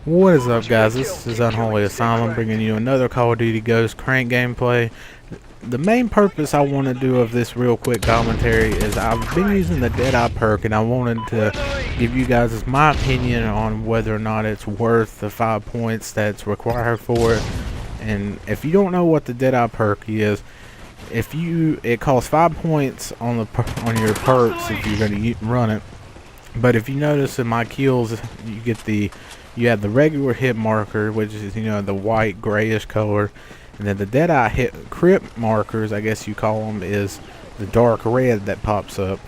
What is up, guys? This is Unholy Asylum, bringing you another Call of Duty Ghost Crank gameplay. The main purpose I want to do of this real quick commentary is I've been using the Deadeye perk, and I wanted to give you guys my opinion on whether or not it's worth the 5 points that's required for it. And if you don't know what the Deadeye perk is, it costs 5 points on your perks if you're going to run it. But if you notice in my kills, you have the regular hit marker, which is, the white grayish color, and then the Deadeye hit crit markers, I guess you call them, is the dark red that pops up.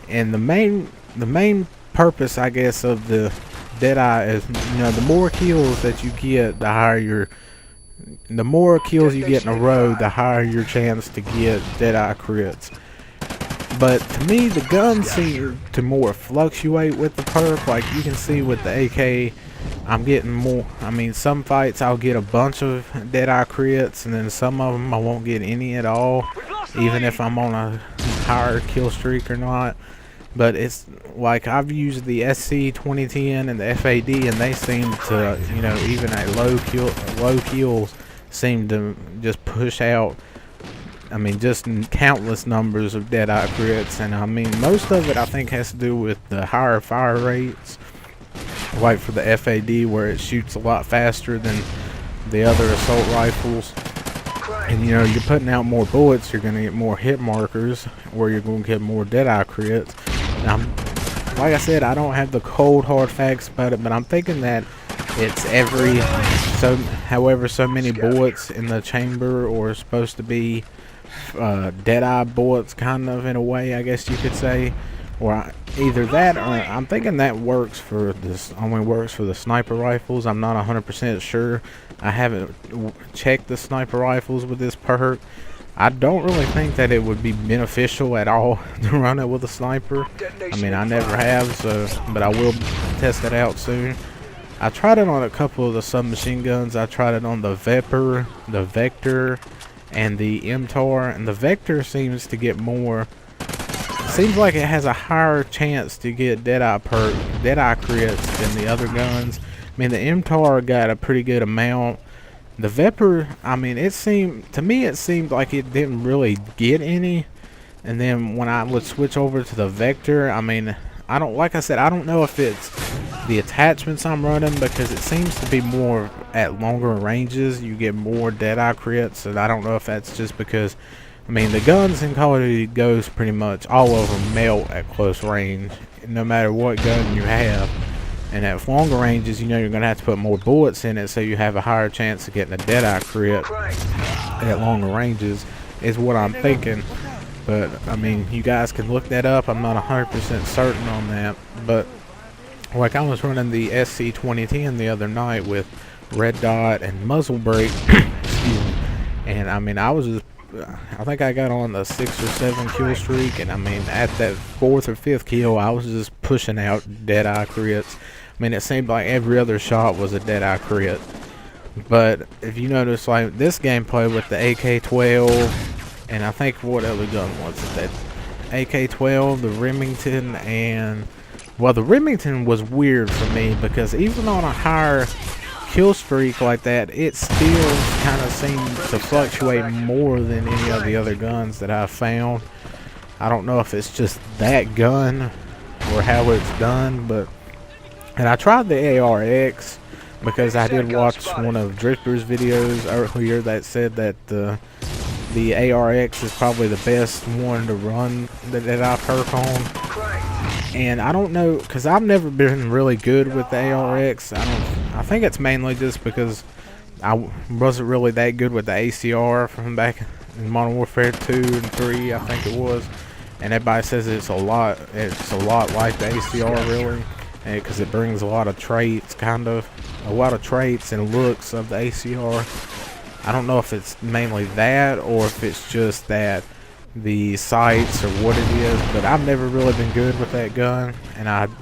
And the main purpose, I guess, of the Deadeye is, the more kills that you get, the more kills you get in a row, the higher your chance to get Deadeye crits. But to me, the guns seem to more fluctuate with the perk. Like you can see with the AK, I'm getting more. I mean, some fights I'll get a bunch of Deadeye crits, and then some of them I won't get any at all, even if I'm on a higher kill streak or not. But it's like I've used the SC 2010 and the FAD, and they seem to, even at low kills, seem to just push out. I mean, just countless numbers of Deadeye crits, and I mean, most of it I think has to do with the higher fire rates, like for the FAD, where it shoots a lot faster than the other assault rifles. And you're putting out more bullets, you're going to get more hit markers, or you're going to get more Deadeye crits. Now, like I said, I don't have the cold hard facts about it, but I'm thinking that it's however so many bullets in the chamber, or supposed to be Deadeye bullets, kind of, in a way, I guess you could say. Or either that, or I'm thinking that only works for the sniper rifles. I'm not 100% sure. I haven't checked the sniper rifles with this perk. I don't really think that it would be beneficial at all to run it with a sniper. I mean, I never have, but I will test it out soon. I tried it on a couple of the submachine guns. I tried it on the Viper, the Vector, and the MTAR, and the Vector seems to get more. It seems like it has a higher chance to get Deadeye crits than the other guns. I mean, the MTAR got a pretty good amount. The Viper, I mean, it seemed like it didn't really get any. And then when I would switch over to the Vector, I mean, like I said, I don't know if it's the attachments I'm running, because it seems to be more at longer ranges you get more Deadeye crits, and I don't know if that's just because, I mean, the guns in Call of Duty Ghost, pretty much all of them melt at close range, no matter what gun you have. And at longer ranges, you're gonna have to put more bullets in it, so you have a higher chance of getting a Deadeye crit at longer ranges, is what I'm thinking. But I mean, you guys can look that up. I'm not 100% certain on that, but like I was running the SC 2010 the other night with red dot and muzzle brake, excuse me, and I mean, I think I got on the 6 or 7 kill streak, and I mean, at that 4th or 5th kill, I was just pushing out Deadeye crits. I mean, it seemed like every other shot was a Deadeye crit. But if you notice, like this gameplay with the AK-12, and I think what other gun was it? That AK-12, the Remington, and well, the Remington was weird for me, because even on a higher kill streak like that, it still kind of seemed to fluctuate more than any of the other guns that I've found. I don't know if it's just that gun or how it's done, and I tried the ARX because I did watch one of Drifter's videos earlier that said that the ARX is probably the best one to run that I perk on. And I don't know, because I've never been really good with the ARX. I think it's mainly just because I wasn't really that good with the ACR from back in Modern Warfare 2 and 3, I think it was. And everybody says it's a lot like the ACR, really, because it brings a lot of traits, and looks of the ACR. I don't know if it's mainly that, or if it's just that the sights or what it is, but I've never really been good with that gun,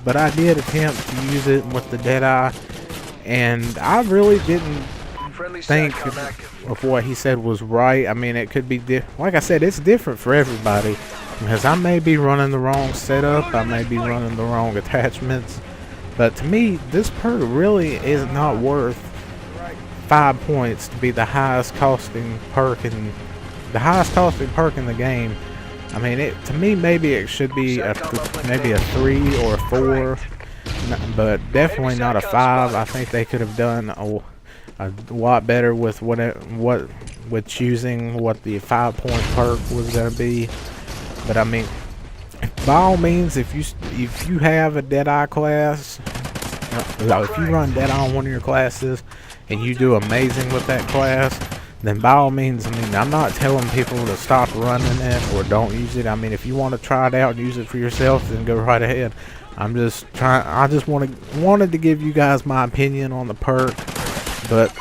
but I did attempt to use it with the Deadeye, and I really didn't think of what he said was right. I mean, it could be like I said, it's different for everybody, because I may be running the wrong setup, I may be running the wrong attachments, But to me, this perk really is not worth 5 points to be the highest costing perk in the game. I mean, to me, maybe it should be maybe a 3 or a 4, but definitely not a 5. I think they could have done a lot better with with choosing what the 5-point perk was going to be. But I mean, by all means, if you have a Deadeye class, if you run Deadeye on one of your classes and you do amazing with that class, then by all means, I mean, I'm not telling people to stop running it or don't use it. I mean, if you want to try it out and use it for yourself, then go right ahead. I just wanted to give you guys my opinion on the perk. But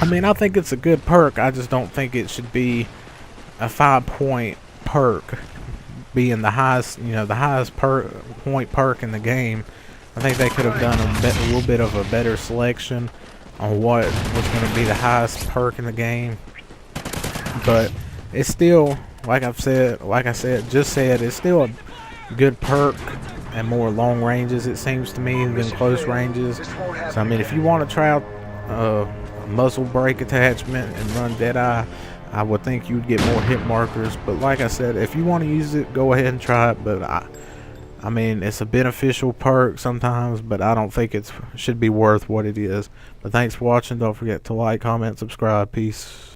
I mean, I think it's a good perk. I just don't think it should be a 5-point perk being the highest, the highest point perk in the game. I think they could have done a little bit of a better selection on what was going to be the highest perk in the game. But it's still, like I said, it's still a good perk and more long ranges, it seems to me, than close ranges. So I mean, if you want to try out a muzzle brake attachment and run Deadeye, I would think you'd get more hit markers. But like I said, if you want to use it, go ahead and try it. But I mean, it's a beneficial perk sometimes, but I don't think it should be worth what it is. But thanks for watching. Don't forget to like, comment, subscribe. Peace.